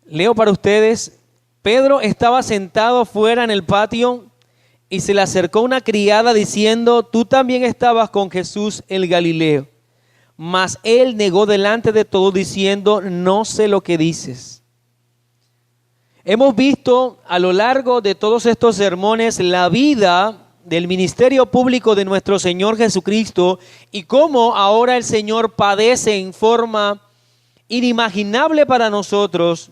Leo para ustedes. Pedro estaba sentado fuera en el patio y se le acercó una criada diciendo: tú también estabas con Jesús el Galileo. Mas él negó delante de todos diciendo: no sé lo que dices. Hemos visto a lo largo de todos estos sermones la vida del ministerio público de nuestro Señor Jesucristo y cómo ahora el Señor padece en forma inimaginable para nosotros.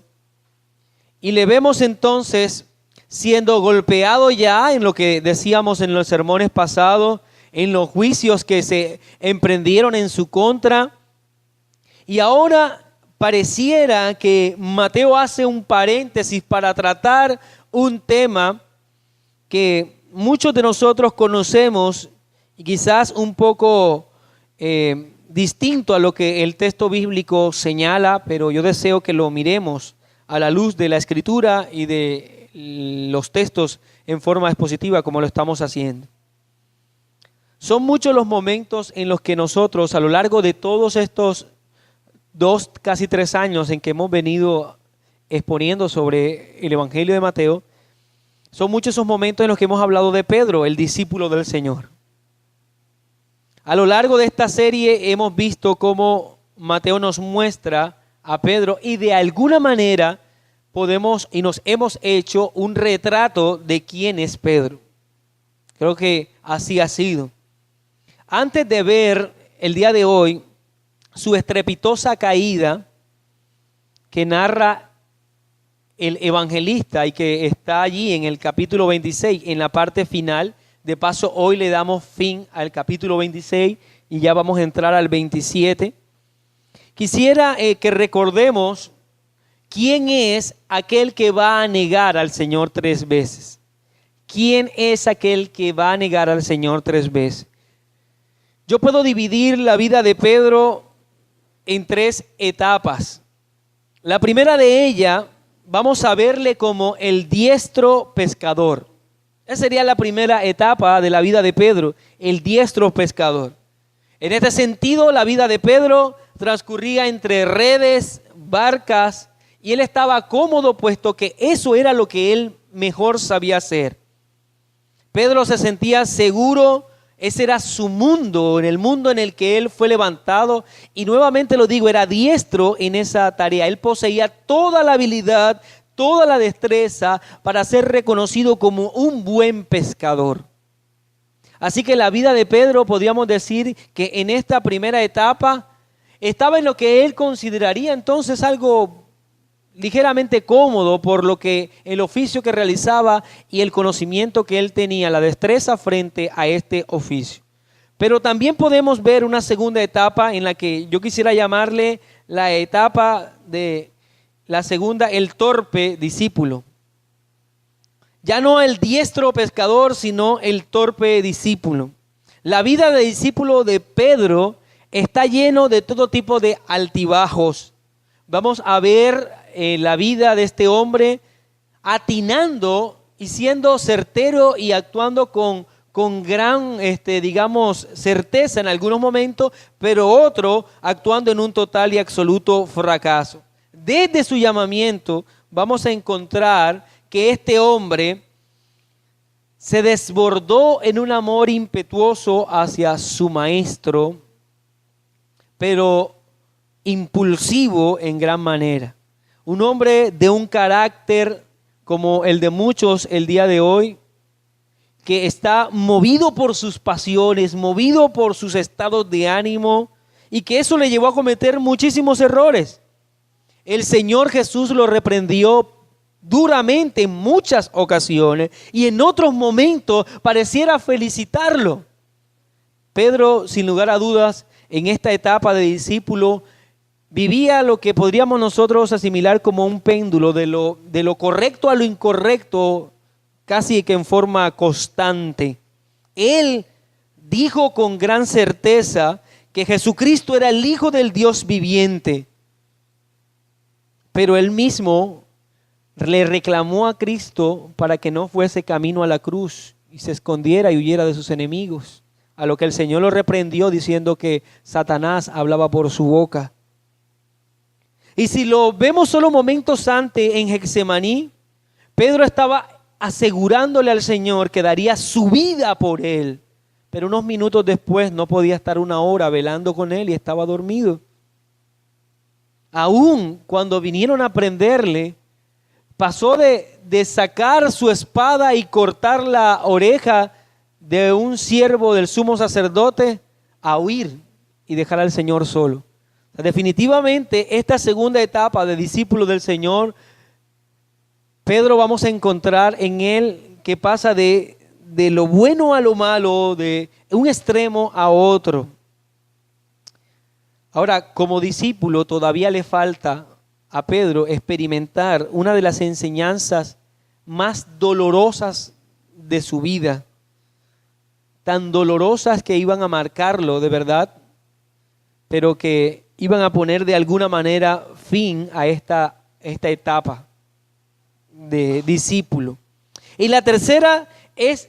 Y le vemos entonces siendo golpeado ya en lo que decíamos en los sermones pasados, en los juicios que se emprendieron en su contra. Y ahora pareciera que Mateo hace un paréntesis para tratar un tema que muchos de nosotros conocemos y quizás un poco distinto a lo que el texto bíblico señala, pero yo deseo que lo miremos a la luz de la Escritura y de los textos en forma expositiva como lo estamos haciendo. Son muchos los momentos en los que nosotros, a lo largo de todos estos 2, casi 3 años en que hemos venido exponiendo sobre el Evangelio de Mateo, son muchos esos momentos en los que hemos hablado de Pedro, el discípulo del Señor. A lo largo de esta serie hemos visto cómo Mateo nos muestra a Pedro y de alguna manera podemos y nos hemos hecho un retrato de quién es Pedro. Creo que así ha sido. Antes de ver el día de hoy su estrepitosa caída que narra el evangelista y que está allí en el capítulo 26, en la parte final. De paso, hoy le damos fin al capítulo 26 y ya vamos a entrar al 27. Quisiera que recordemos quién es aquel que va a negar al Señor 3 veces. ¿Quién es aquel que va a negar al Señor 3 veces? Yo puedo dividir la vida de Pedro en 3 etapas. La primera de ellas, vamos a verle como el diestro pescador. Esa sería la primera etapa de la vida de Pedro, el diestro pescador. En este sentido, la vida de Pedro transcurría entre redes, barcas, y él estaba cómodo puesto que eso era lo que él mejor sabía hacer. Pedro se sentía seguro, ese era su mundo, en el mundo en el que él fue levantado, y nuevamente lo digo, era diestro en esa tarea. Él poseía toda la habilidad, toda la destreza para ser reconocido como un buen pescador. Así que la vida de Pedro, podríamos decir que en esta primera etapa estaba en lo que él consideraría entonces algo ligeramente cómodo por lo que el oficio que realizaba y el conocimiento que él tenía, la destreza frente a este oficio. Pero también podemos ver una segunda etapa en la que yo quisiera llamarle la etapa de la segunda, el torpe discípulo. Ya no el diestro pescador, sino el torpe discípulo. La vida de discípulo de Pedro está lleno de todo tipo de altibajos. Vamos a ver la vida de este hombre atinando y siendo certero y actuando con gran, certeza en algunos momentos, pero otro actuando en un total y absoluto fracaso. Desde su llamamiento vamos a encontrar que este hombre se desbordó en un amor impetuoso hacia su maestro, pero impulsivo en gran manera. Un hombre de un carácter como el de muchos el día de hoy, que está movido por sus pasiones, movido por sus estados de ánimo, y que eso le llevó a cometer muchísimos errores. El Señor Jesús lo reprendió duramente en muchas ocasiones y en otros momentos pareciera felicitarlo. Pedro, sin lugar a dudas, en esta etapa de discípulo, vivía lo que podríamos nosotros asimilar como un péndulo de lo correcto a lo incorrecto, casi que en forma constante. Él dijo con gran certeza que Jesucristo era el Hijo del Dios viviente, pero él mismo le reclamó a Cristo para que no fuese camino a la cruz y se escondiera y huyera de sus enemigos. A lo que el Señor lo reprendió diciendo que Satanás hablaba por su boca. Y si lo vemos solo momentos antes en Getsemaní, Pedro estaba asegurándole al Señor que daría su vida por él. Pero unos minutos después no podía estar una hora velando con él y estaba dormido. Aún cuando vinieron a prenderle, pasó de sacar su espada y cortar la oreja de un siervo del sumo sacerdote a huir y dejar al Señor solo. O sea, definitivamente esta segunda etapa de discípulo del Señor, Pedro vamos a encontrar en él que pasa de lo bueno a lo malo, de un extremo a otro. Ahora, como discípulo todavía le falta a Pedro experimentar una de las enseñanzas más dolorosas de su vida, tan dolorosas que iban a marcarlo de verdad, pero que iban a poner de alguna manera fin a esta etapa de discípulo. Y la tercera es,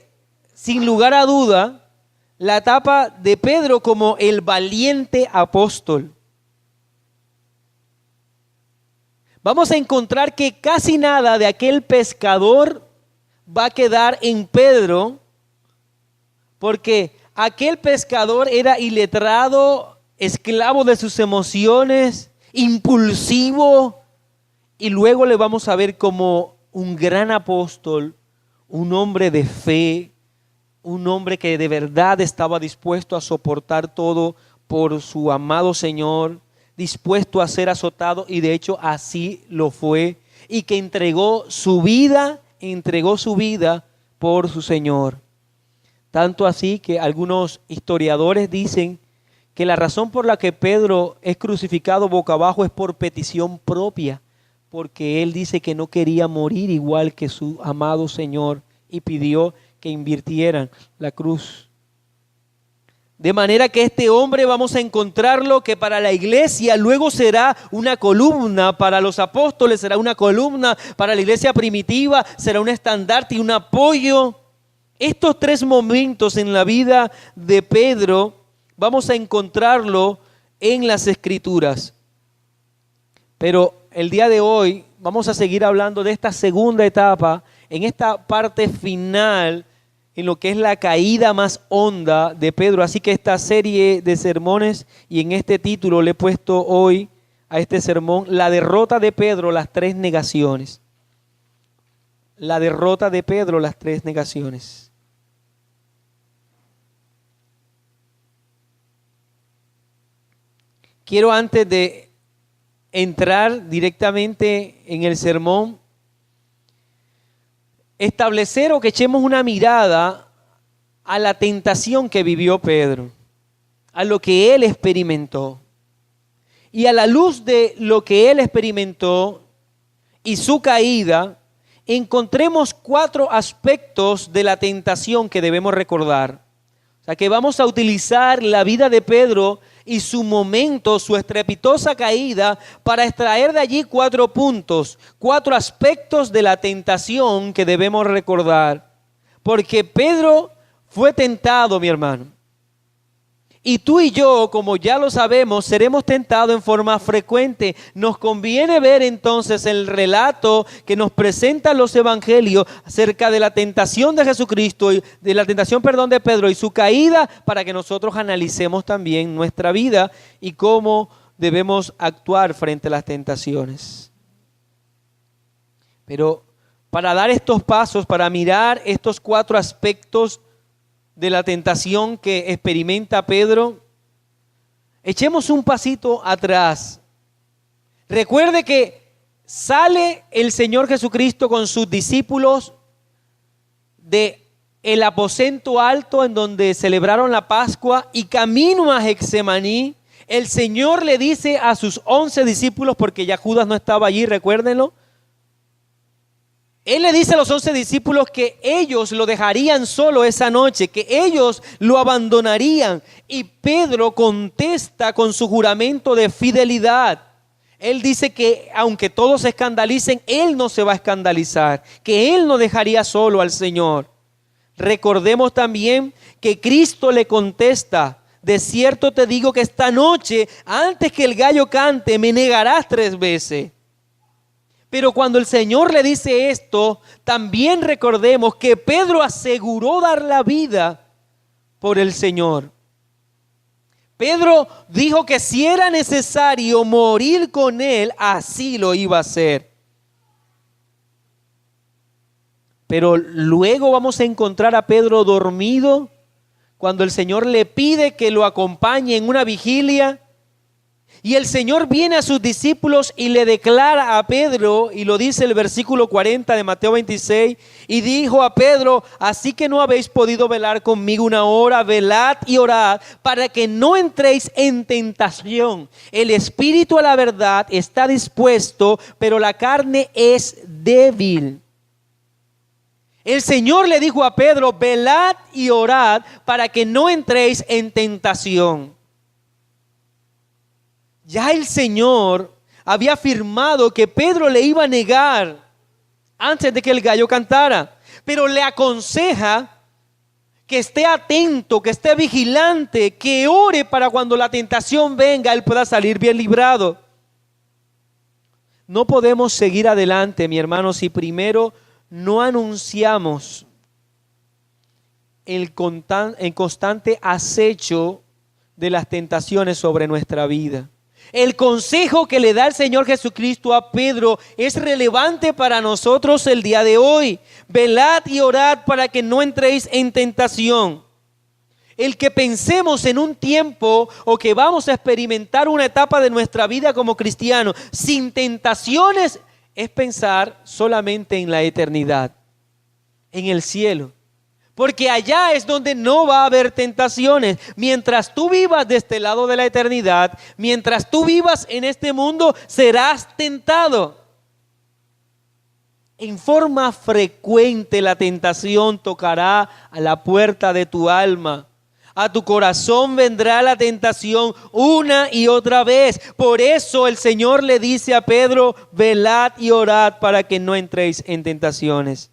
sin lugar a duda, la etapa de Pedro como el valiente apóstol. Vamos a encontrar que casi nada de aquel pescador va a quedar en Pedro, porque aquel pescador era iletrado, esclavo de sus emociones, impulsivo, y luego le vamos a ver como un gran apóstol, un hombre de fe, un hombre que de verdad estaba dispuesto a soportar todo por su amado Señor, dispuesto a ser azotado, y de hecho así lo fue, y que entregó su vida por su Señor. Tanto así que algunos historiadores dicen que la razón por la que Pedro es crucificado boca abajo es por petición propia, porque él dice que no quería morir igual que su amado Señor y pidió que invirtieran la cruz. De manera que este hombre vamos a encontrarlo que para la iglesia luego será una columna, para los apóstoles será una columna, para la iglesia primitiva será un estandarte y un apoyo. Estos tres momentos en la vida de Pedro vamos a encontrarlo en las Escrituras. Pero el día de hoy vamos a seguir hablando de esta segunda etapa, en esta parte final, en lo que es la caída más honda de Pedro. Así que esta serie de sermones, y en este título le he puesto hoy a este sermón, la derrota de Pedro, las tres negaciones. La derrota de Pedro, las tres negaciones. Quiero, antes de entrar directamente en el sermón, establecer o que echemos una mirada a la tentación que vivió Pedro, a lo que él experimentó. Y a la luz de lo que él experimentó y su caída, encontremos 4 aspectos de la tentación que debemos recordar. O sea, que vamos a utilizar la vida de Pedro y su momento, su estrepitosa caída, para extraer de allí 4 puntos, 4 aspectos de la tentación que debemos recordar. Porque Pedro fue tentado, mi hermano. Y tú y yo, como ya lo sabemos, seremos tentados en forma frecuente. Nos conviene ver entonces el relato que nos presentan los evangelios acerca de la tentación de Jesucristo, y de la tentación, de Pedro y su caída, para que nosotros analicemos también nuestra vida y cómo debemos actuar frente a las tentaciones. Pero para dar estos pasos, para mirar estos 4 aspectos de la tentación que experimenta Pedro, echemos un pasito atrás. Recuerde que sale el Señor Jesucristo con sus discípulos de el aposento alto en donde celebraron la Pascua, y camino a Getsemaní, el Señor le dice a sus 11 discípulos, porque ya Judas no estaba allí, recuérdenlo. Él le dice a los 11 discípulos que ellos lo dejarían solo esa noche, que ellos lo abandonarían. Y Pedro contesta con su juramento de fidelidad. Él dice que aunque todos se escandalicen, Él no se va a escandalizar, que Él no dejaría solo al Señor. Recordemos también que Cristo le contesta: de cierto te digo que esta noche, antes que el gallo cante, me negarás 3 veces. Pero cuando el Señor le dice esto, también recordemos que Pedro aseguró dar la vida por el Señor. Pedro dijo que si era necesario morir con Él, así lo iba a hacer. Pero luego vamos a encontrar a Pedro dormido cuando el Señor le pide que lo acompañe en una vigilia. Y el Señor viene a sus discípulos y le declara a Pedro, y lo dice el versículo 40 de Mateo 26, y dijo a Pedro: así que no habéis podido velar conmigo 1 hora, velad y orad para que no entréis en tentación. El espíritu a la verdad está dispuesto, pero la carne es débil. El Señor le dijo a Pedro: velad y orad para que no entréis en tentación. Ya el Señor había afirmado que Pedro le iba a negar antes de que el gallo cantara, pero le aconseja que esté atento, que esté vigilante, que ore para cuando la tentación venga, él pueda salir bien librado. No podemos seguir adelante, mi hermano, si primero no anunciamos el constante acecho de las tentaciones sobre nuestra vida. El consejo que le da el Señor Jesucristo a Pedro es relevante para nosotros el día de hoy. Velad y orad para que no entréis en tentación. El que pensemos en un tiempo o que vamos a experimentar una etapa de nuestra vida como cristianos sin tentaciones es pensar solamente en la eternidad, en el cielo. Porque allá es donde no va a haber tentaciones. Mientras tú vivas de este lado de la eternidad, mientras tú vivas en este mundo, serás tentado. En forma frecuente la tentación tocará a la puerta de tu alma. A tu corazón vendrá la tentación una y otra vez. Por eso el Señor le dice a Pedro: velad y orad para que no entréis en tentaciones.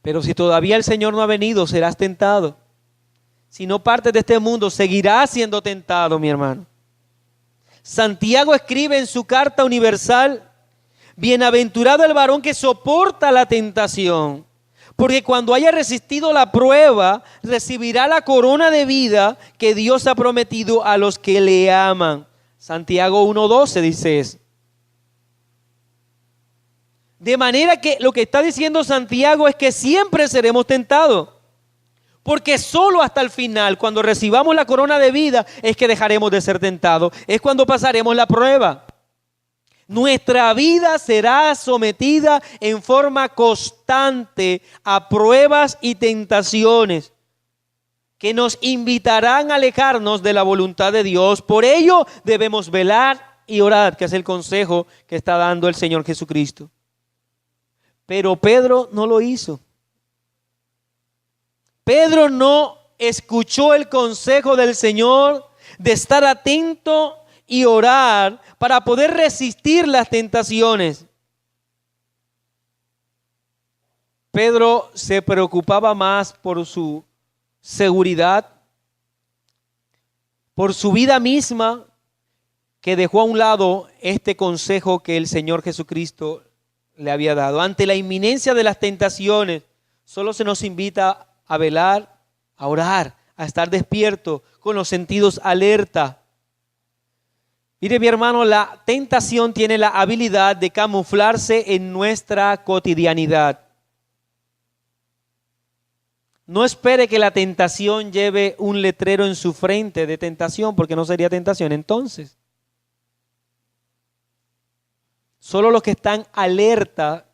Pero si todavía el Señor no ha venido, serás tentado. Si no partes de este mundo, seguirás siendo tentado, mi hermano. Santiago escribe en su carta universal: bienaventurado el varón que soporta la tentación, porque cuando haya resistido la prueba, recibirá la corona de vida que Dios ha prometido a los que le aman. Santiago 1:12 dice eso. De manera que lo que está diciendo Santiago es que siempre seremos tentados. Porque solo hasta el final, cuando recibamos la corona de vida, es que dejaremos de ser tentados. Es cuando pasaremos la prueba. Nuestra vida será sometida en forma constante a pruebas y tentaciones que nos invitarán a alejarnos de la voluntad de Dios. Por ello debemos velar y orar, que es el consejo que está dando el Señor Jesucristo. Pero Pedro no lo hizo. Pedro no escuchó el consejo del Señor de estar atento y orar para poder resistir las tentaciones. Pedro se preocupaba más por su seguridad, por su vida misma, que dejó a un lado este consejo que el Señor Jesucristo le había dado. Ante la inminencia de las tentaciones, solo se nos invita a velar, a orar, a estar despierto, con los sentidos alerta. Mire, mi hermano, la tentación tiene la habilidad de camuflarse en nuestra cotidianidad. No espere que la tentación lleve un letrero en su frente de tentación, porque no sería tentación entonces. Solo los que están alerta,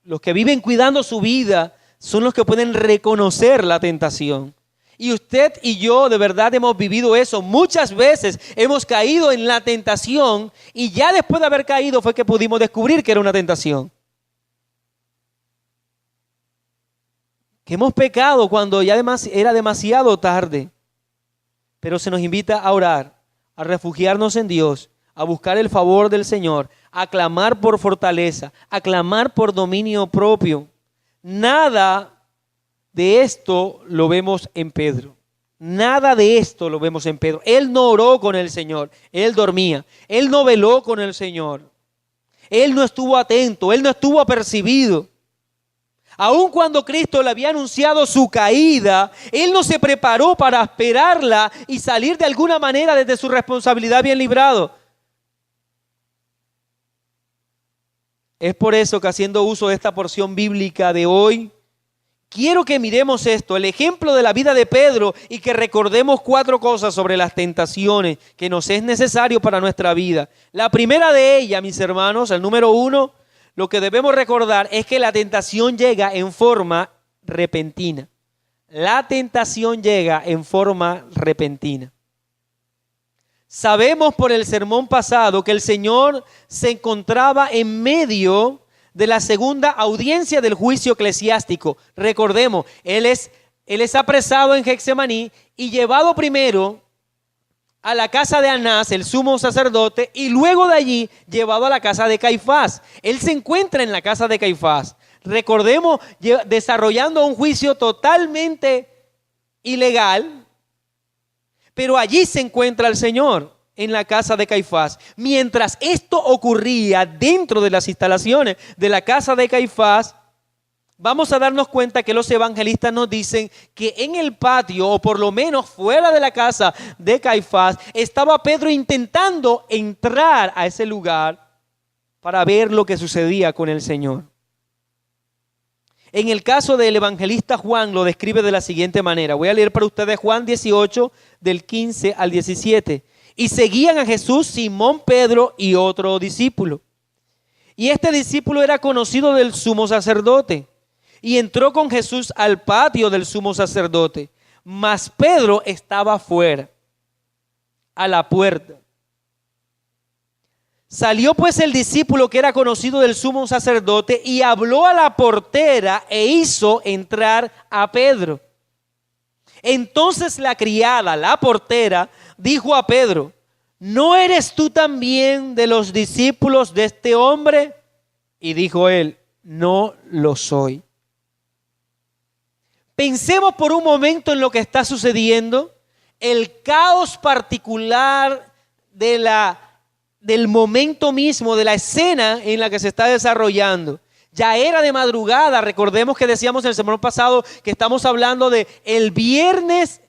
los que viven cuidando su vida, son los que pueden reconocer la tentación. Y usted y yo de verdad hemos vivido eso. Muchas veces hemos caído en la tentación y ya después de haber caído fue que pudimos descubrir que era una tentación. Que hemos pecado cuando ya era demasiado tarde. Pero se nos invita a orar, a refugiarnos en Dios, a buscar el favor del Señor, a clamar por fortaleza, a clamar por dominio propio. Nada de esto lo vemos en Pedro. Nada de esto lo vemos en Pedro. Él no oró con el Señor, él dormía. Él no veló con el Señor. Él no estuvo atento, él no estuvo apercibido. Aun cuando Cristo le había anunciado su caída, él no se preparó para esperarla y salir de alguna manera desde su responsabilidad bien librado. Es por eso que, haciendo uso de esta porción bíblica de hoy, quiero que miremos esto, el ejemplo de la vida de Pedro, y que recordemos 4 cosas sobre las tentaciones que nos es necesario para nuestra vida. La primera de ellas, mis hermanos, el número 1, lo que debemos recordar es que la tentación llega en forma repentina. La tentación llega en forma repentina. Sabemos por el sermón pasado que el Señor se encontraba en medio de la segunda audiencia del juicio eclesiástico. Recordemos, Él es apresado en Getsemaní y llevado primero a la casa de Anás, el sumo sacerdote, y luego de allí llevado a la casa de Caifás. Él se encuentra en la casa de Caifás. Recordemos, desarrollando un juicio totalmente ilegal, pero allí se encuentra el Señor, en la casa de Caifás. Mientras esto ocurría dentro de las instalaciones de la casa de Caifás, vamos a darnos cuenta que los evangelistas nos dicen que en el patio, o por lo menos fuera de la casa de Caifás, estaba Pedro intentando entrar a ese lugar para ver lo que sucedía con el Señor. En el caso del evangelista Juan lo describe de la siguiente manera. Voy a leer para ustedes Juan 18, del 15 al 17. Y seguían a Jesús Simón, Pedro y otro discípulo. Y este discípulo era conocido del sumo sacerdote. Y entró con Jesús al patio del sumo sacerdote. Mas Pedro estaba afuera, a la puerta. Salió pues el discípulo que era conocido del sumo sacerdote y habló a la portera e hizo entrar a Pedro. Entonces la criada, la portera, dijo a Pedro: ¿no eres tú también de los discípulos de este hombre? Y dijo él: no lo soy. Pensemos por un momento en lo que está sucediendo, el caos particular del momento mismo, de la escena en la que se está desarrollando. Ya era de madrugada, recordemos que decíamos en el sermón pasado que estamos hablando de el viernes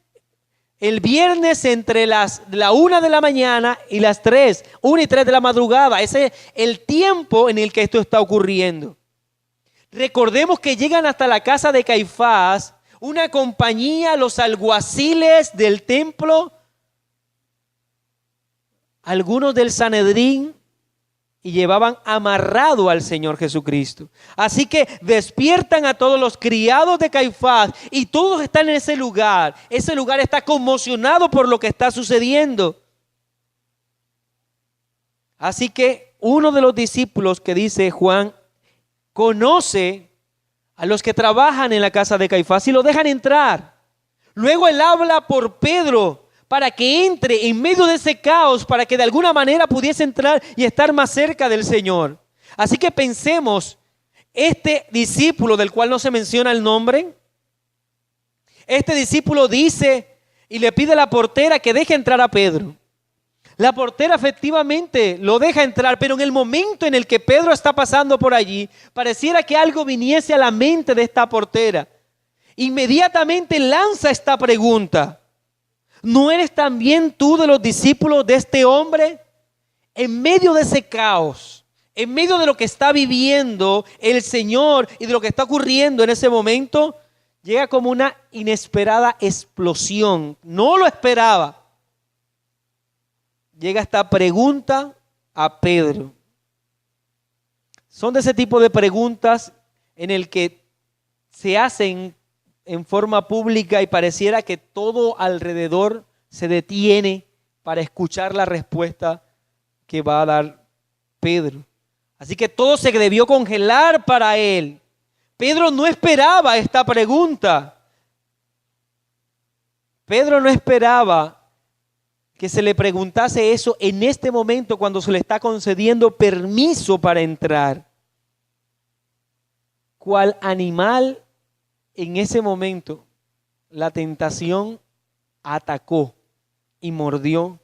entre la 1 de la mañana y las 3, 1 y 3 de la madrugada. Ese es el tiempo en el que esto está ocurriendo. Recordemos que llegan hasta la casa de Caifás una compañía, los alguaciles del templo, algunos del Sanedrín, y llevaban amarrado al Señor Jesucristo. Así que despiertan a todos los criados de Caifás y todos están en ese lugar. Ese lugar está conmocionado por lo que está sucediendo. Así que uno de los discípulos, que dice Juan, conoce a los que trabajan en la casa de Caifás y lo dejan entrar. Luego él habla por Pedro para que entre en medio de ese caos, para que de alguna manera pudiese entrar y estar más cerca del Señor. Así que pensemos, este discípulo del cual no se menciona el nombre, este discípulo dice y le pide a la portera que deje entrar a Pedro. La portera efectivamente lo deja entrar, pero en el momento en el que Pedro está pasando por allí, pareciera que algo viniese a la mente de esta portera. Inmediatamente lanza esta pregunta: ¿no eres también tú de los discípulos de este hombre? En medio de ese caos, en medio de lo que está viviendo el Señor y de lo que está ocurriendo en ese momento, llega como una inesperada explosión. No lo esperaba. Llega esta pregunta a Pedro. Son de ese tipo de preguntas en el que se hacen en forma pública y pareciera que todo alrededor se detiene para escuchar la respuesta que va a dar Pedro. Así que todo se debió congelar para él. Pedro no esperaba esta pregunta. Pedro no esperaba que se le preguntase eso en este momento cuando se le está concediendo permiso para entrar. Cual animal en ese momento la tentación atacó y mordió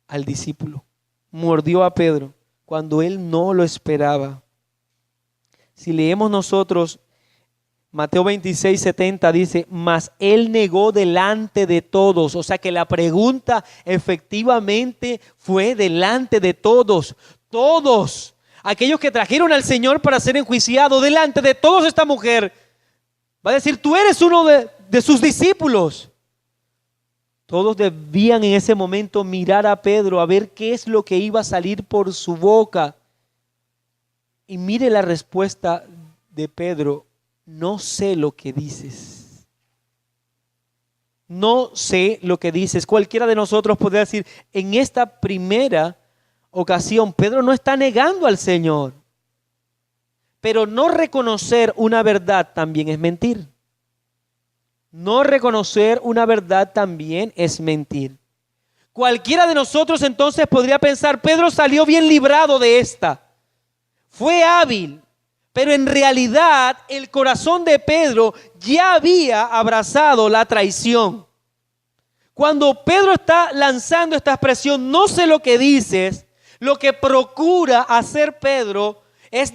al discípulo, mordió a Pedro cuando él no lo esperaba. Si leemos nosotros Mateo 26:70 dice, mas él negó delante de todos. O sea que la pregunta efectivamente fue delante de todos. Todos, aquellos que trajeron al Señor para ser enjuiciado, delante de todos esta mujer. Va a decir, tú eres uno de sus discípulos. Todos debían en ese momento mirar a Pedro a ver qué es lo que iba a salir por su boca. Y mire la respuesta de Pedro. No sé lo que dices. No sé lo que dices. Cualquiera de nosotros podría decir, en esta primera ocasión, Pedro no está negando al Señor. Pero no reconocer una verdad también es mentir. No reconocer una verdad también es mentir. Cualquiera de nosotros entonces podría pensar, Pedro salió bien librado de esta. Fue hábil. Pero en realidad el corazón de Pedro ya había abrazado la traición. Cuando Pedro está lanzando esta expresión, no sé lo que dices, lo que procura hacer Pedro es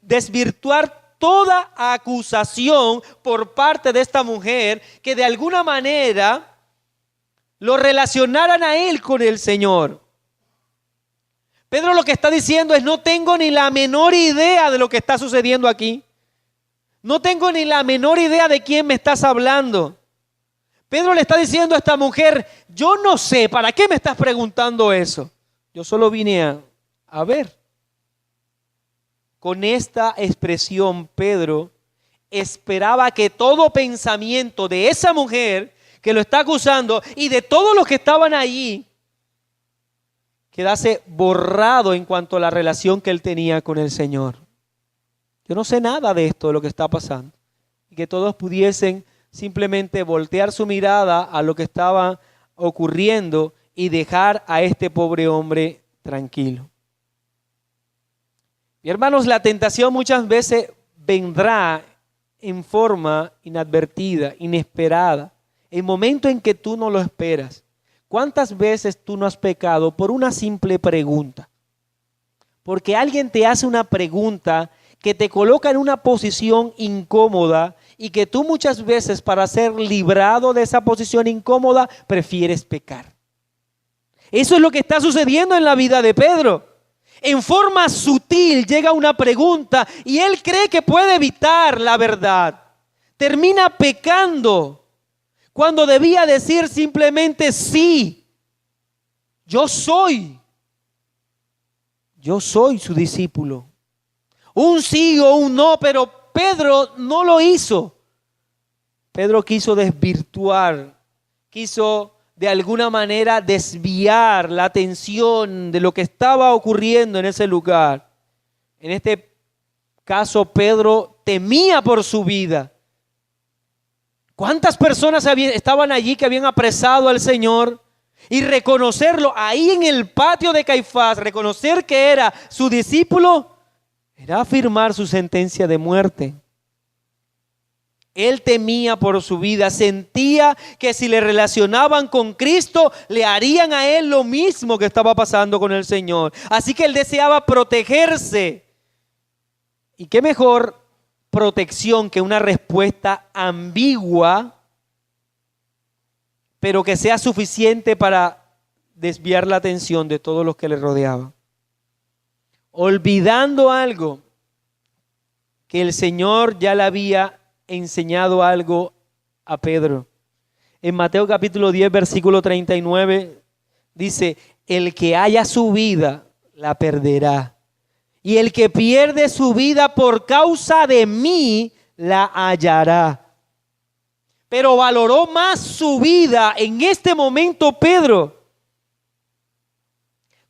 desvirtuar toda acusación por parte de esta mujer que de alguna manera lo relacionaran a él con el Señor. Pedro lo que está diciendo es, no tengo ni la menor idea de lo que está sucediendo aquí. No tengo ni la menor idea de quién me estás hablando. Pedro le está diciendo a esta mujer, yo no sé, ¿para qué me estás preguntando eso? Yo solo vine a ver. Con esta expresión, Pedro esperaba que todo pensamiento de esa mujer que lo está acusando y de todos los que estaban allí, quedase borrado en cuanto a la relación que él tenía con el Señor. Yo no sé nada de esto, de lo que está pasando. Y que todos pudiesen simplemente voltear su mirada a lo que estaba ocurriendo y dejar a este pobre hombre tranquilo. Y hermanos, la tentación muchas veces vendrá en forma inadvertida, inesperada, en momentos en que tú no lo esperas. ¿Cuántas veces tú no has pecado por una simple pregunta? Porque alguien te hace una pregunta que te coloca en una posición incómoda y que tú muchas veces para ser librado de esa posición incómoda prefieres pecar. Eso es lo que está sucediendo en la vida de Pedro. En forma sutil llega una pregunta y él cree que puede evitar la verdad. Termina pecando. Cuando debía decir simplemente sí, yo soy su discípulo. Un sí o un no, pero Pedro no lo hizo. Pedro quiso desvirtuar, quiso de alguna manera desviar la atención de lo que estaba ocurriendo en ese lugar. En este caso, Pedro temía por su vida. ¿Cuántas personas estaban allí que habían apresado al Señor? Y reconocerlo ahí en el patio de Caifás, reconocer que era su discípulo, era afirmar su sentencia de muerte. Él temía por su vida, sentía que si le relacionaban con Cristo, le harían a él lo mismo que estaba pasando con el Señor. Así que él deseaba protegerse. ¿Y qué mejor protección que una respuesta ambigua, pero que sea suficiente para desviar la atención de todos los que le rodeaban? Olvidando algo que el Señor ya le había enseñado algo a Pedro. En Mateo capítulo 10, versículo 39, dice, el que haya su vida, la perderá. Y el que pierde su vida por causa de mí, la hallará. Pero valoró más su vida en este momento Pedro.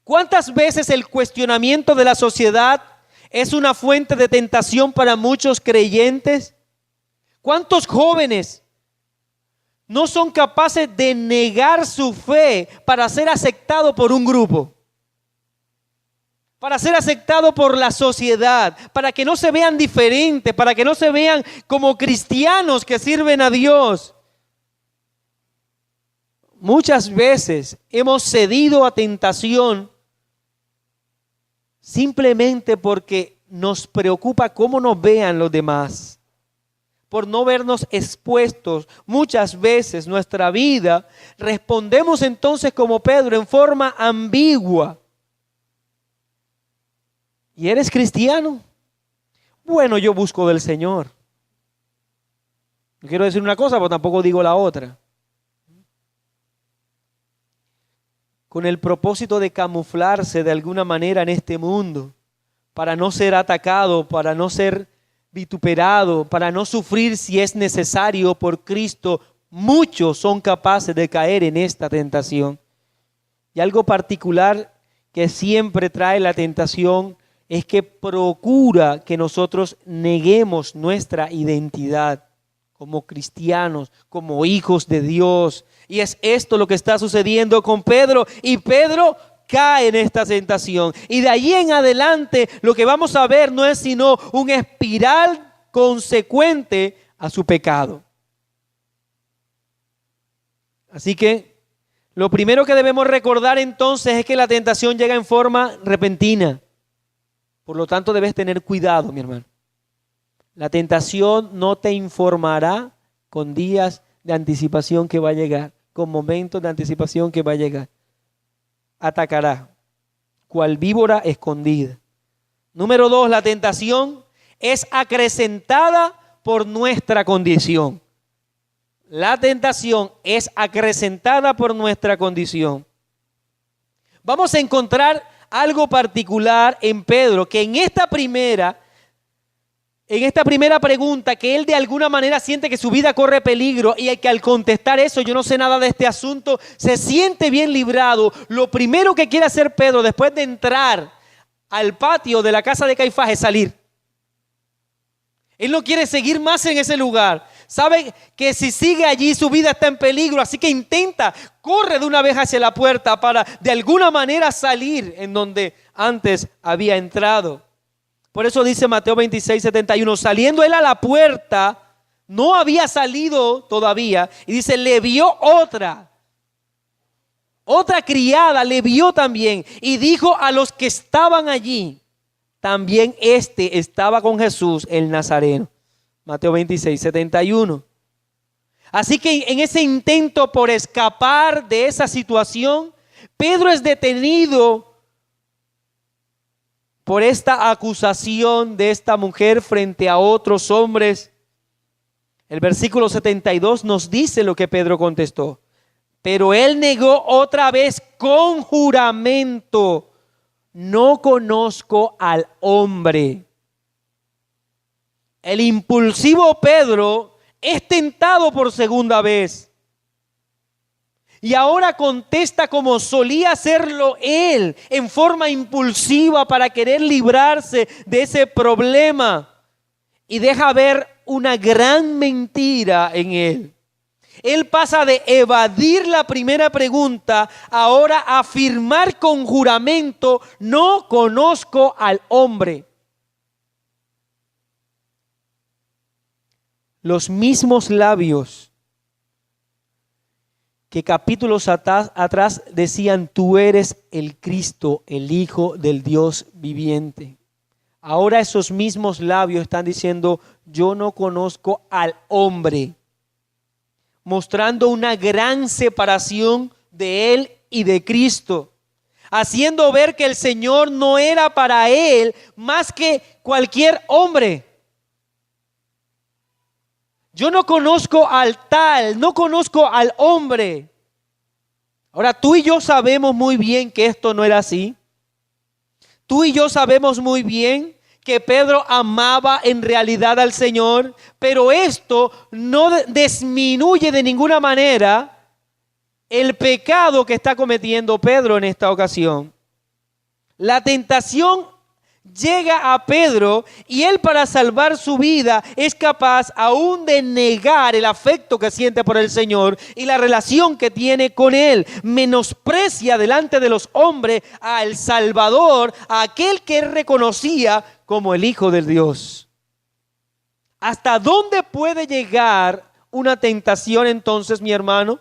¿Cuántas veces el cuestionamiento de la sociedad es una fuente de tentación para muchos creyentes? ¿Cuántos jóvenes no son capaces de negar su fe para ser aceptado por un grupo, para ser aceptado por la sociedad, para que no se vean diferentes, para que no se vean como cristianos que sirven a Dios. Muchas veces hemos cedido a tentación simplemente porque nos preocupa cómo nos vean los demás. Por no vernos expuestos muchas veces nuestra vida, respondemos entonces como Pedro en forma ambigua. ¿Y eres cristiano? Bueno, yo busco del Señor. No quiero decir una cosa, pero tampoco digo la otra. Con el propósito de camuflarse de alguna manera en este mundo, para no ser atacado, para no ser vituperado, para no sufrir si es necesario por Cristo. Muchos son capaces de caer en esta tentación. Y algo particular que siempre trae la tentación es que procura que nosotros neguemos nuestra identidad como cristianos, como hijos de Dios. Y es esto lo que está sucediendo con Pedro. Y Pedro cae en esta tentación. Y de allí en adelante lo que vamos a ver no es sino un espiral consecuente a su pecado. Así que lo primero que debemos recordar entonces es que la tentación llega en forma repentina. Por lo tanto debes tener cuidado, mi hermano. La tentación no te informará con días de anticipación que va a llegar, con momentos de anticipación que va a llegar. Atacará, cual víbora escondida. Número 2, la tentación es acrecentada por nuestra condición. La tentación es acrecentada por nuestra condición. Vamos a encontrar algo particular en Pedro, que en esta primera pregunta, que él de alguna manera siente que su vida corre peligro y que al contestar eso, yo no sé nada de este asunto, se siente bien librado. Lo primero que quiere hacer Pedro después de entrar al patio de la casa de Caifás es salir. Él no quiere seguir más en ese lugar. Sabe que si sigue allí su vida está en peligro, así que corre de una vez hacia la puerta para de alguna manera salir en donde antes había entrado. Por eso dice Mateo 26:71, saliendo él a la puerta, no había salido todavía, y dice, le vio otra criada, le vio también, y dijo a los que estaban allí, también estaba con Jesús el Nazareno. Mateo 26:71. Así que en ese intento por escapar de esa situación, Pedro es detenido por esta acusación de esta mujer frente a otros hombres. El versículo 72 nos dice lo que Pedro contestó. Pero él negó otra vez con juramento, no conozco al hombre. El impulsivo Pedro es tentado por segunda vez. Y ahora contesta como solía hacerlo él, en forma impulsiva para querer librarse de ese problema. Y deja ver una gran mentira en él. Él pasa de evadir la primera pregunta, ahora a afirmar con juramento, no conozco al hombre. Los mismos labios que capítulos atrás decían, tú eres el Cristo, el Hijo del Dios viviente. Ahora esos mismos labios están diciendo, yo no conozco al hombre, mostrando una gran separación de él y de Cristo, haciendo ver que el Señor no era para él más que cualquier hombre. Yo no conozco al tal, no conozco al hombre. Ahora, tú y yo sabemos muy bien que esto no era así. Tú y yo sabemos muy bien que Pedro amaba en realidad al Señor, pero esto no disminuye de ninguna manera el pecado que está cometiendo Pedro en esta ocasión. La tentación llega a Pedro y él, para salvar su vida, es capaz aún de negar el afecto que siente por el Señor y la relación que tiene con él. Menosprecia delante de los hombres al Salvador, a aquel que él reconocía como el Hijo de Dios. ¿Hasta dónde puede llegar una tentación entonces, mi hermano?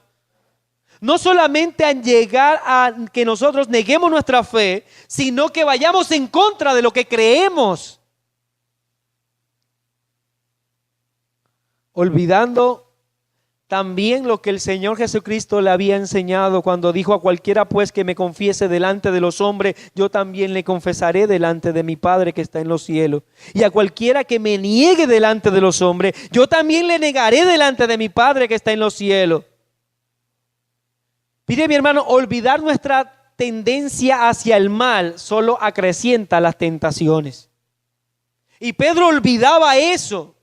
No solamente a llegar a que nosotros neguemos nuestra fe, sino que vayamos en contra de lo que creemos, olvidando también lo que el Señor Jesucristo le había enseñado cuando dijo: a cualquiera pues que me confiese delante de los hombres, yo también le confesaré delante de mi Padre que está en los cielos. Y a cualquiera que me niegue delante de los hombres, yo también le negaré delante de mi Padre que está en los cielos. Mire, mi hermano, olvidar nuestra tendencia hacia el mal solo acrecienta las tentaciones. Y Pedro olvidaba eso.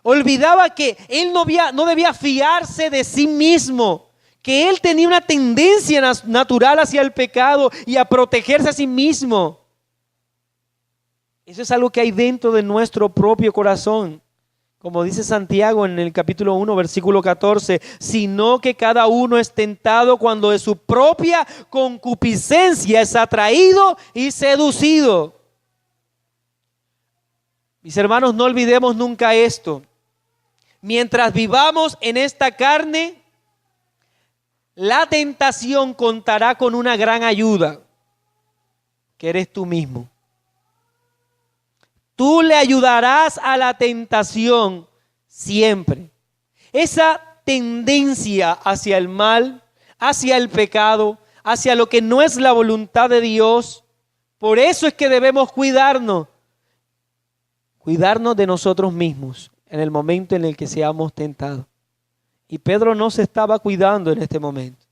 Olvidaba que él no debía fiarse de sí mismo, que él tenía una tendencia natural hacia el pecado y a protegerse a sí mismo. Eso es algo que hay dentro de nuestro propio corazón. Como dice Santiago en el capítulo 1, versículo 14, sino que cada uno es tentado cuando de su propia concupiscencia es atraído y seducido. Mis hermanos, no olvidemos nunca esto. Mientras vivamos en esta carne, la tentación contará con una gran ayuda, que eres tú mismo. Tú le ayudarás a la tentación siempre. Esa tendencia hacia el mal, hacia el pecado, hacia lo que no es la voluntad de Dios. Por eso es que debemos cuidarnos de nosotros mismos en el momento en el que seamos tentados. Y Pedro no se estaba cuidando en este momento.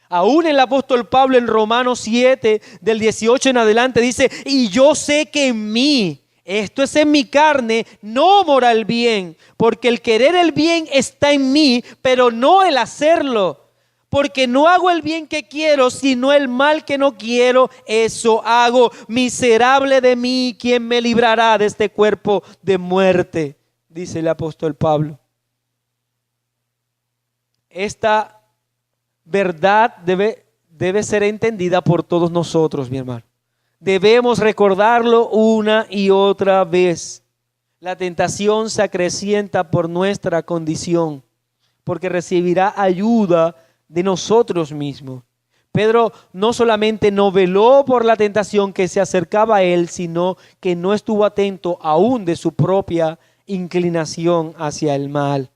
Aún el apóstol Pablo en Romanos 7, del 18 en adelante, dice: y yo sé que en mí, esto es en mi carne, no mora el bien, porque el querer el bien está en mí, pero no el hacerlo. Porque no hago el bien que quiero, sino el mal que no quiero, eso hago. Miserable de mí, ¿quién me librará de este cuerpo de muerte?, dice el apóstol Pablo. Esta verdad debe ser entendida por todos nosotros, mi hermano. Debemos recordarlo una y otra vez. La tentación se acrecienta por nuestra condición, porque recibirá ayuda de nosotros mismos. Pedro no solamente no veló por la tentación que se acercaba a él, sino que no estuvo atento aún de su propia inclinación hacia el mal.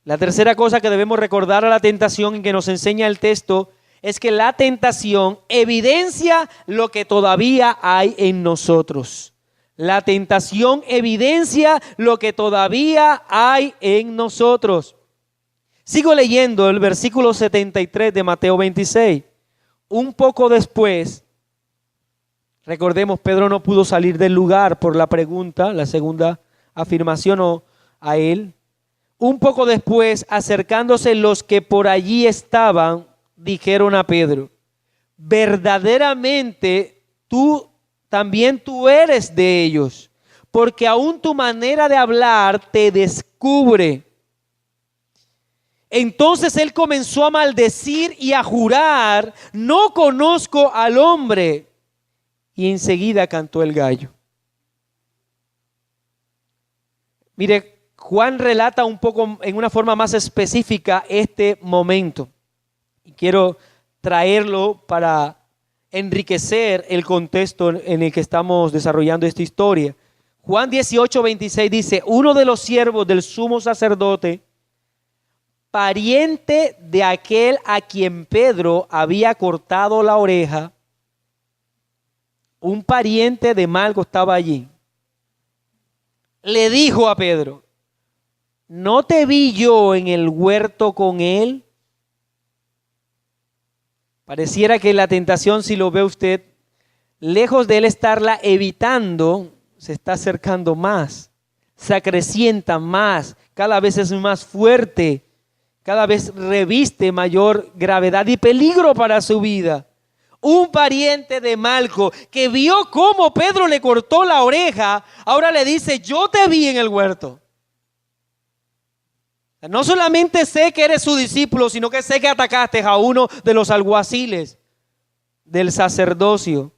La tercera cosa que debemos recordar a la tentación, en que nos enseña el texto, es que la tentación evidencia lo que todavía hay en nosotros. La tentación evidencia lo que todavía hay en nosotros. Sigo leyendo el versículo 73 de Mateo 26. Un poco después, recordemos, Pedro no pudo salir del lugar por la pregunta, la segunda afirmación a él. Un poco después, acercándose los que por allí estaban, dijeron a Pedro: verdaderamente también tú eres de ellos, porque aún tu manera de hablar te descubre. Entonces él comenzó a maldecir y a jurar: no conozco al hombre. Y enseguida cantó el gallo. Mire, Juan relata un poco en una forma más específica este momento. Y quiero traerlo para enriquecer el contexto en el que estamos desarrollando esta historia. Juan 18, 26 dice: uno de los siervos del sumo sacerdote, pariente de aquel a quien Pedro había cortado la oreja, un pariente de Malco estaba allí, le dijo a Pedro: ¿no te vi yo en el huerto con él? Pareciera que la tentación, si lo ve usted, lejos de él estarla evitando, se está acercando más, se acrecienta más, cada vez es más fuerte, cada vez reviste mayor gravedad y peligro para su vida. un pariente de Malco, que vio cómo Pedro le cortó la oreja, ahora le dice, yo te vi en el huerto. No solamente sé que eres su discípulo, sino que sé que atacaste a uno de los alguaciles del sacerdocio.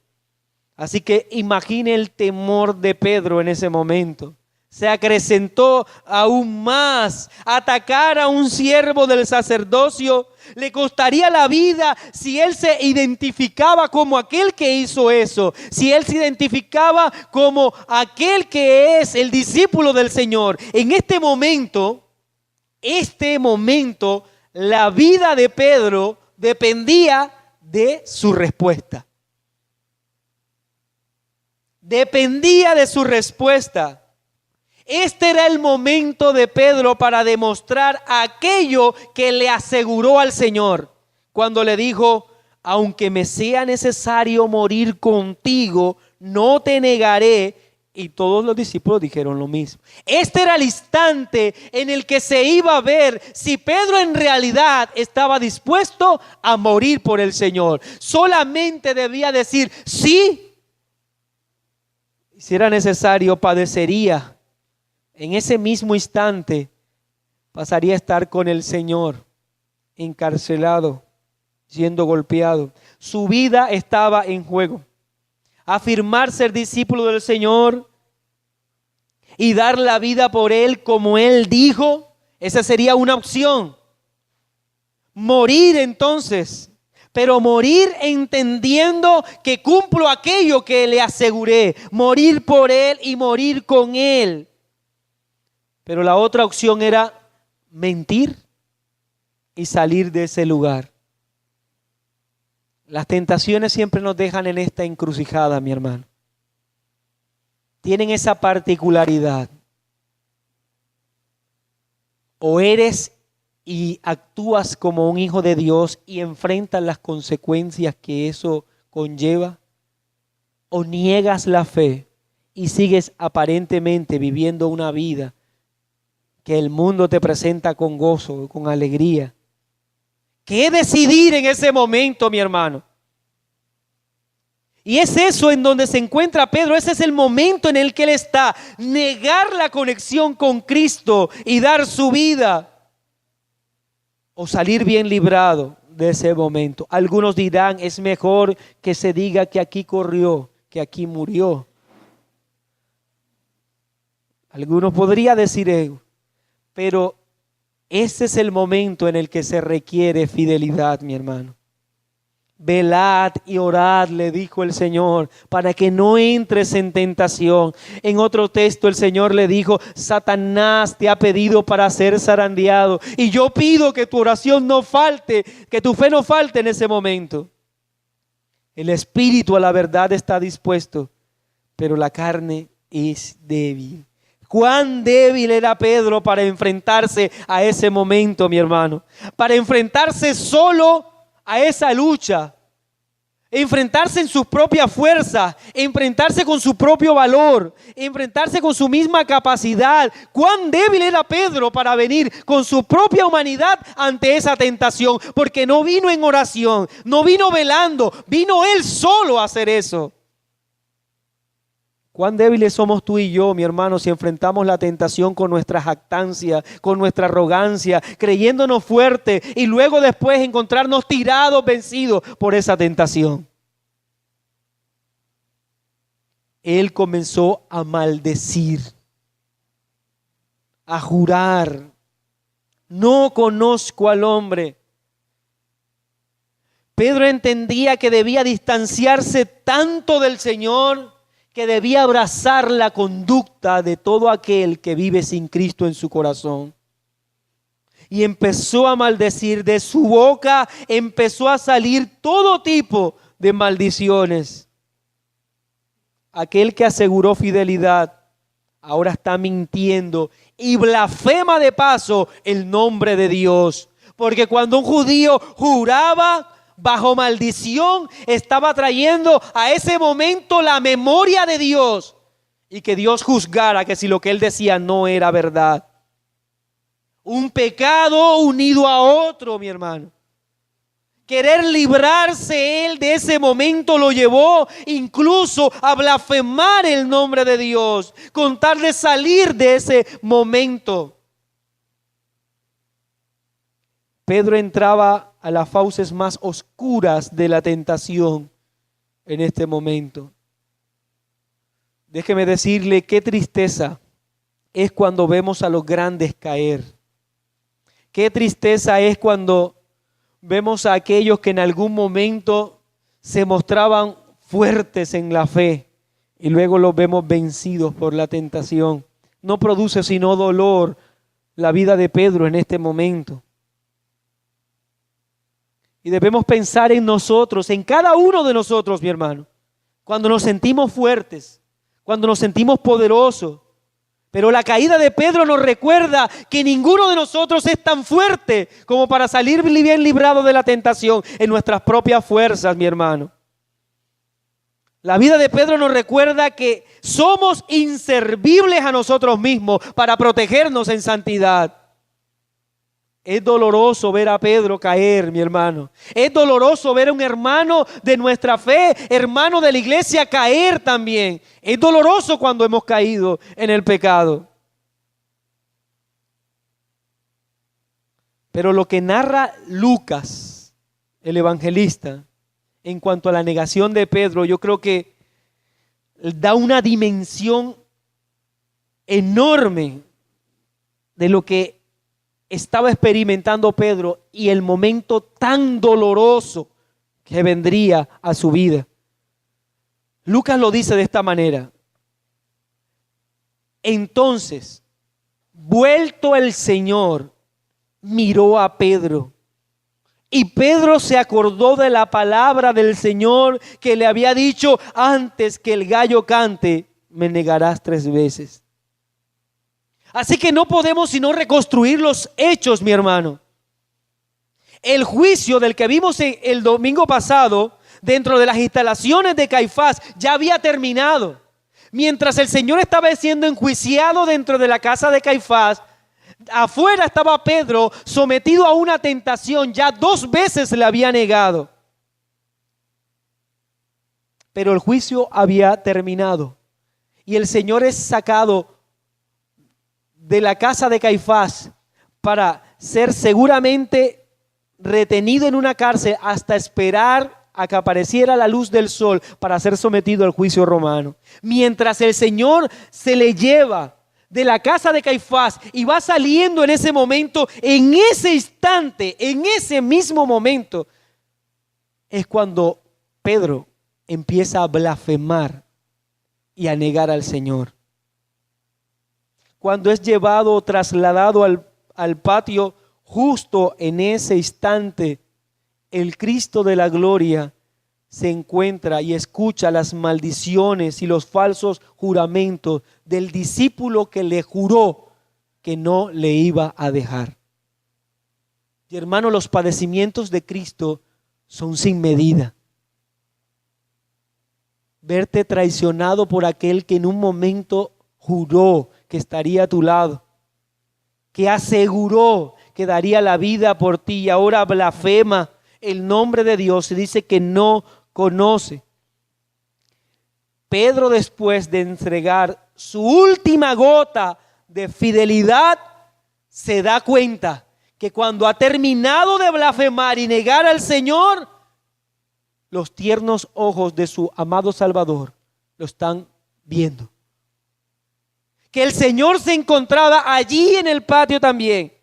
Así que imagine el temor de Pedro en ese momento. Se acrecentó aún más. Atacar a un siervo del sacerdocio le costaría la vida si él se identificaba como aquel que hizo eso. Si él se identificaba como aquel que es el discípulo del Señor. En este momento, la vida de Pedro dependía de su respuesta. Dependía de su respuesta. Este era el momento de Pedro para demostrar aquello que le aseguró al Señor cuando le dijo, aunque me sea necesario morir contigo, no te negaré. Y todos los discípulos dijeron lo mismo. Este era el instante en el que se iba a ver si Pedro en realidad estaba dispuesto a morir por el Señor. Solamente debía decir sí. Si era necesario, padecería. En ese mismo instante pasaría a estar con el Señor, encarcelado, siendo golpeado. Su vida estaba en juego. Afirmar ser discípulo del Señor y dar la vida por Él como Él dijo, esa sería una opción. Morir entonces, pero morir entendiendo que cumplo aquello que le aseguré. Morir por Él y morir con Él. Pero la otra opción era mentir y salir de ese lugar. Las tentaciones siempre nos dejan en esta encrucijada, mi hermano. Tienen esa particularidad. O eres y actúas como un hijo de Dios y enfrentas las consecuencias que eso conlleva, o niegas la fe y sigues aparentemente viviendo una vida que el mundo te presenta con gozo, con alegría. ¿Qué decidir en ese momento, mi hermano? Y es eso en donde se encuentra Pedro. Ese es el momento en el que él está. Negar la conexión con Cristo y dar su vida. O salir bien librado de ese momento. Algunos dirán, es mejor que se diga que aquí corrió, que aquí murió. Algunos podrían decir eso. Pero ese es el momento en el que se requiere fidelidad, mi hermano. Velad y orad, le dijo el Señor, para que no entres en tentación. En otro texto el Señor le dijo, Satanás te ha pedido para ser zarandeado. Y yo pido que tu oración no falte, que tu fe no falte en ese momento. El espíritu a la verdad está dispuesto, pero la carne es débil. Cuán débil era Pedro para enfrentarse a ese momento, mi hermano. Para enfrentarse solo a esa lucha. Enfrentarse en sus propias fuerzas. Enfrentarse con su propio valor. Enfrentarse con su misma capacidad. Cuán débil era Pedro para venir con su propia humanidad ante esa tentación. Porque no vino en oración. No vino velando. Vino él solo a hacer eso. Cuán débiles somos tú y yo, mi hermano, si enfrentamos la tentación con nuestra jactancia, con nuestra arrogancia, creyéndonos fuertes y luego después encontrarnos tirados, vencidos por esa tentación. Él comenzó a maldecir, a jurar, no conozco al hombre. Pedro entendía que debía distanciarse tanto del Señor, que debía abrazar la conducta de todo aquel que vive sin Cristo en su corazón. Y empezó a maldecir. De su boca empezó a salir todo tipo de maldiciones. Aquel que aseguró fidelidad ahora está mintiendo y blasfema de paso el nombre de Dios. Porque cuando un judío juraba bajo maldición, estaba trayendo a ese momento la memoria de Dios y que Dios juzgara que si lo que él decía no era verdad. Un pecado unido a otro, mi hermano. Querer librarse él de ese momento lo llevó incluso a blasfemar el nombre de Dios, con tal de salir de ese momento. Pedro entraba a las fauces más oscuras de la tentación en este momento. Déjeme decirle qué tristeza es cuando vemos a los grandes caer. Qué tristeza es cuando vemos a aquellos que en algún momento se mostraban fuertes en la fe y luego los vemos vencidos por la tentación. No produce sino dolor la vida de Pedro en este momento. Y debemos pensar en nosotros, en cada uno de nosotros, mi hermano, cuando nos sentimos fuertes, cuando nos sentimos poderosos. Pero la caída de Pedro nos recuerda que ninguno de nosotros es tan fuerte como para salir bien librado de la tentación en nuestras propias fuerzas, mi hermano. La vida de Pedro nos recuerda que somos inservibles a nosotros mismos para protegernos en santidad. Es doloroso ver a Pedro caer, mi hermano. Es doloroso ver a un hermano de nuestra fe, hermano de la iglesia, caer también. Es doloroso cuando hemos caído en el pecado. Pero lo que narra Lucas, el evangelista, en cuanto a la negación de Pedro, yo creo que da una dimensión enorme de lo que estaba experimentando Pedro y el momento tan doloroso que vendría a su vida. Lucas lo dice de esta manera: entonces, vuelto el Señor, miró a Pedro, y Pedro se acordó de la palabra del Señor que le había dicho: antes que el gallo cante, me negarás 3 veces. Así que no podemos sino reconstruir los hechos, mi hermano. El juicio del que vimos el domingo pasado, dentro de las instalaciones de Caifás, ya había terminado. Mientras el Señor estaba siendo enjuiciado dentro de la casa de Caifás, afuera estaba Pedro sometido a una tentación. Ya 2 veces le había negado. Pero el juicio había terminado. Y el Señor es sacado de la casa de Caifás para ser seguramente retenido en una cárcel hasta esperar a que apareciera la luz del sol para ser sometido al juicio romano. Mientras el Señor se le lleva de la casa de Caifás y va saliendo en ese momento, en ese instante, en ese mismo momento, es cuando Pedro empieza a blasfemar y a negar al Señor. Cuando es llevado o trasladado al patio, justo en ese instante, el Cristo de la gloria se encuentra y escucha las maldiciones y los falsos juramentos del discípulo que le juró que no le iba a dejar. Y hermano, los padecimientos de Cristo son sin medida. Verte traicionado por aquel que en un momento juró que estaría a tu lado, que aseguró que daría la vida por ti y ahora blasfema el nombre de Dios y dice que no conoce. Pedro, después de entregar su última gota de fidelidad, se da cuenta que cuando ha terminado de blasfemar y negar al Señor, los tiernos ojos de su amado Salvador lo están viendo. Que el Señor se encontraba allí en el patio también.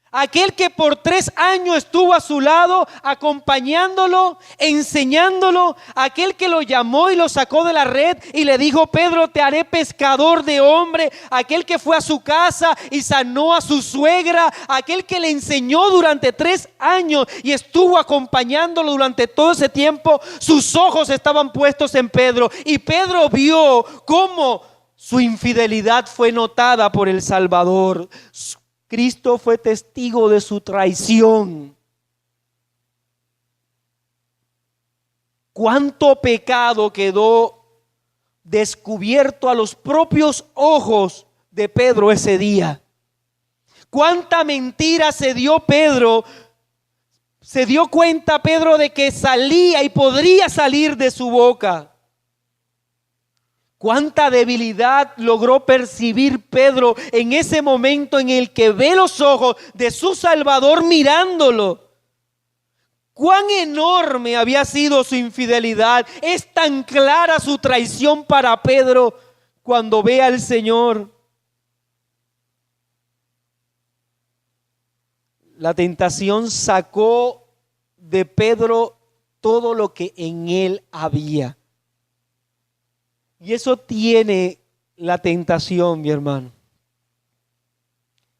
Aquel que por 3 años estuvo a su lado, acompañándolo, enseñándolo. Aquel que lo llamó y lo sacó de la red y le dijo: Pedro, te haré pescador de hombre. Aquel que fue a su casa y sanó a su suegra. Aquel que le enseñó durante 3 años y estuvo acompañándolo durante todo ese tiempo. Sus ojos estaban puestos en Pedro. Y Pedro vio cómo su infidelidad fue notada por el Salvador. Cristo fue testigo de su traición. ¿Cuánto pecado quedó descubierto a los propios ojos de Pedro ese día? ¿Cuánta mentira se dio Pedro se dio cuenta Pedro de que salía y podría salir de su boca. Cuánta debilidad logró percibir Pedro en ese momento en el que ve los ojos de su Salvador mirándolo. Cuán enorme había sido su infidelidad. Es tan clara su traición para Pedro cuando ve al Señor. La tentación sacó de Pedro todo lo que en él había. Y eso tiene la tentación, mi hermano.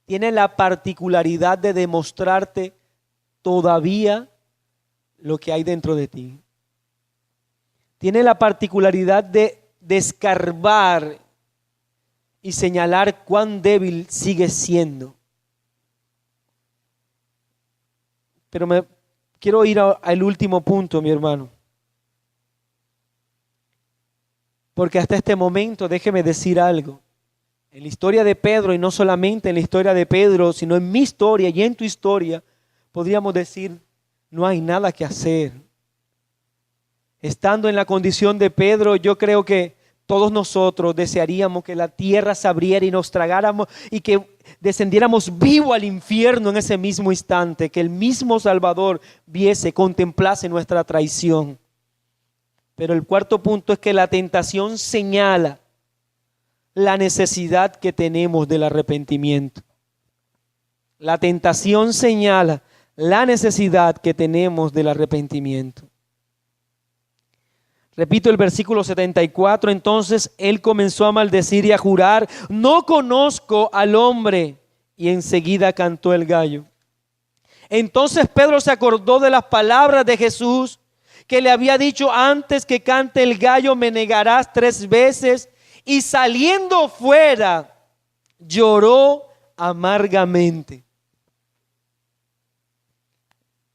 Tiene la particularidad de demostrarte todavía lo que hay dentro de ti. Tiene la particularidad de escarbar y señalar cuán débil sigues siendo. Pero quiero ir al último punto, mi hermano. Porque hasta este momento, déjeme decir algo. En la historia de Pedro, y no solamente en la historia de Pedro, sino en mi historia y en tu historia, podríamos decir, no hay nada que hacer. Estando en la condición de Pedro, yo creo que todos nosotros desearíamos que la tierra se abriera y nos tragáramos y que descendiéramos vivo al infierno en ese mismo instante, que el mismo Salvador viese, contemplase nuestra traición. Pero el cuarto punto es que la tentación señala la necesidad que tenemos del arrepentimiento. La tentación señala la necesidad que tenemos del arrepentimiento. Repito el versículo 74, entonces él comenzó a maldecir y a jurar, no conozco al hombre, y enseguida cantó el gallo. Entonces Pedro se acordó de las palabras de Jesús, que le había dicho, antes que cante el gallo me negarás 3 veces, y saliendo fuera lloró amargamente.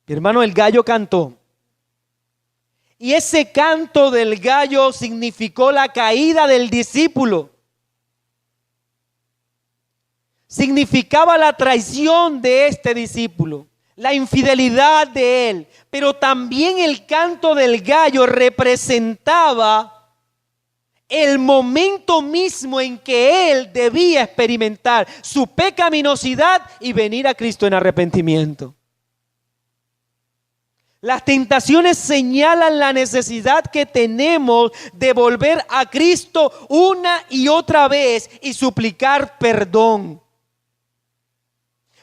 Mi hermano, el gallo cantó. Y ese canto del gallo significó la caída del discípulo. Significaba la traición de este discípulo, la infidelidad de él. Pero también el canto del gallo representaba el momento mismo en que él debía experimentar su pecaminosidad y venir a Cristo en arrepentimiento. Las tentaciones señalan la necesidad que tenemos de volver a Cristo una y otra vez y suplicar perdón.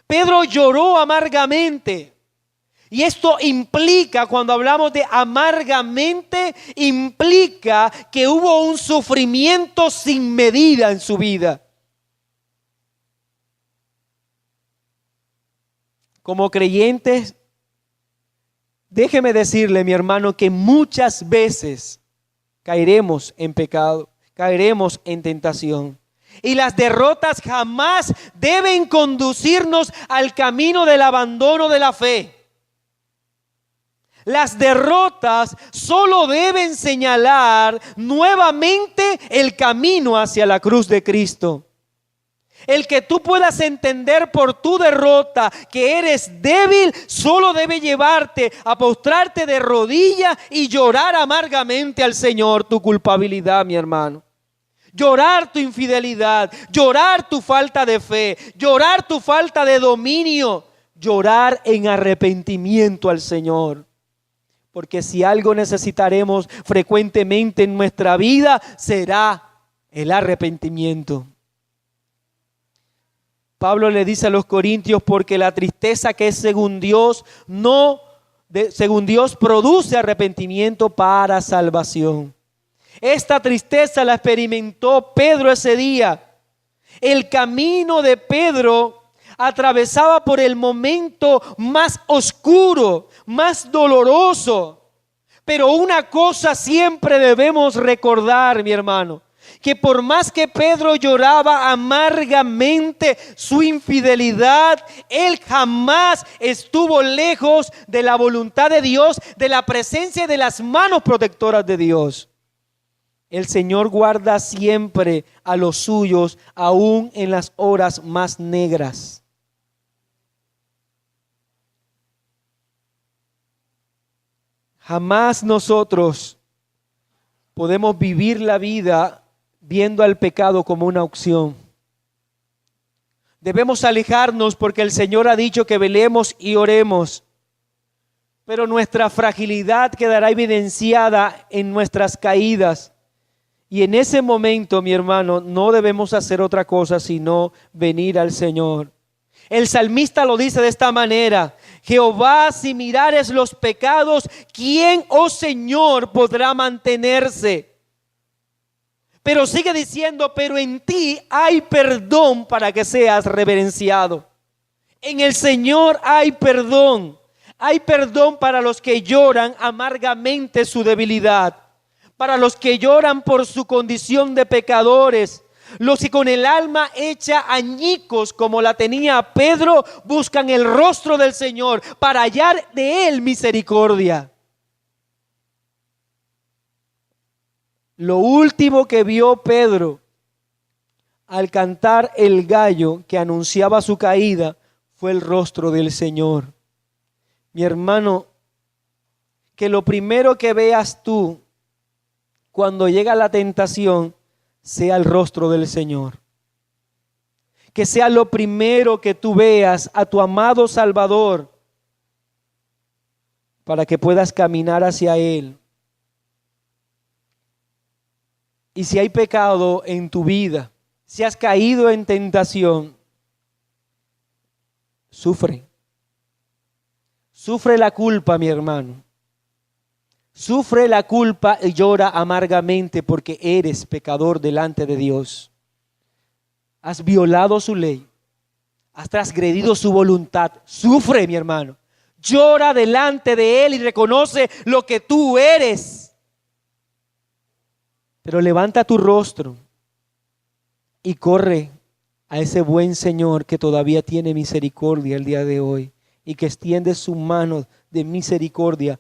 Pedro lloró amargamente. Y esto implica, cuando hablamos de amargamente, implica que hubo un sufrimiento sin medida en su vida. Como creyentes, déjeme decirle, mi hermano, que muchas veces caeremos en pecado, caeremos en tentación. Y las derrotas jamás deben conducirnos al camino del abandono de la fe. Las derrotas solo deben señalar nuevamente el camino hacia la cruz de Cristo. El que tú puedas entender por tu derrota que eres débil, solo debe llevarte a postrarte de rodillas y llorar amargamente al Señor tu culpabilidad, mi hermano. Llorar tu infidelidad, llorar tu falta de fe, llorar tu falta de dominio, llorar en arrepentimiento al Señor. Porque si algo necesitaremos frecuentemente en nuestra vida, será el arrepentimiento. Pablo le dice a los corintios, porque la tristeza que es según Dios, según Dios produce arrepentimiento para salvación. Esta tristeza la experimentó Pedro ese día. El camino de Pedro atravesaba por el momento más oscuro, más doloroso. Pero una cosa siempre debemos recordar, mi hermano, que por más que Pedro lloraba amargamente su infidelidad, él jamás estuvo lejos de la voluntad de Dios, de la presencia y de las manos protectoras de Dios. El Señor guarda siempre a los suyos, aún en las horas más negras. Jamás nosotros podemos vivir la vida viendo al pecado como una opción. Debemos alejarnos porque el Señor ha dicho que velemos y oremos. Pero nuestra fragilidad quedará evidenciada en nuestras caídas. Y en ese momento, mi hermano, no debemos hacer otra cosa sino venir al Señor. El salmista lo dice de esta manera: Jehová, si mirares los pecados, ¿quién, oh Señor, podrá mantenerse? Pero sigue diciendo: pero en ti hay perdón para que seas reverenciado. En el Señor hay perdón. Hay perdón para los que lloran amargamente su debilidad, para los que lloran por su condición de pecadores. Los que con el alma hecha añicos como la tenía Pedro buscan el rostro del Señor para hallar de Él misericordia. Lo último que vio Pedro al cantar el gallo que anunciaba su caída fue el rostro del Señor. Mi hermano, que lo primero que veas tú cuando llega la tentación sea el rostro del Señor. Que sea lo primero que tú veas a tu amado Salvador para que puedas caminar hacia Él. Y si hay pecado en tu vida, si has caído en tentación, sufre. Sufre la culpa, mi hermano. Sufre la culpa y llora amargamente porque eres pecador delante de Dios. Has violado su ley. Has transgredido su voluntad. Sufre, mi hermano. Llora delante de Él y reconoce lo que tú eres. Pero levanta tu rostro y corre a ese buen Señor que todavía tiene misericordia el día de hoy y que extiende su mano de misericordia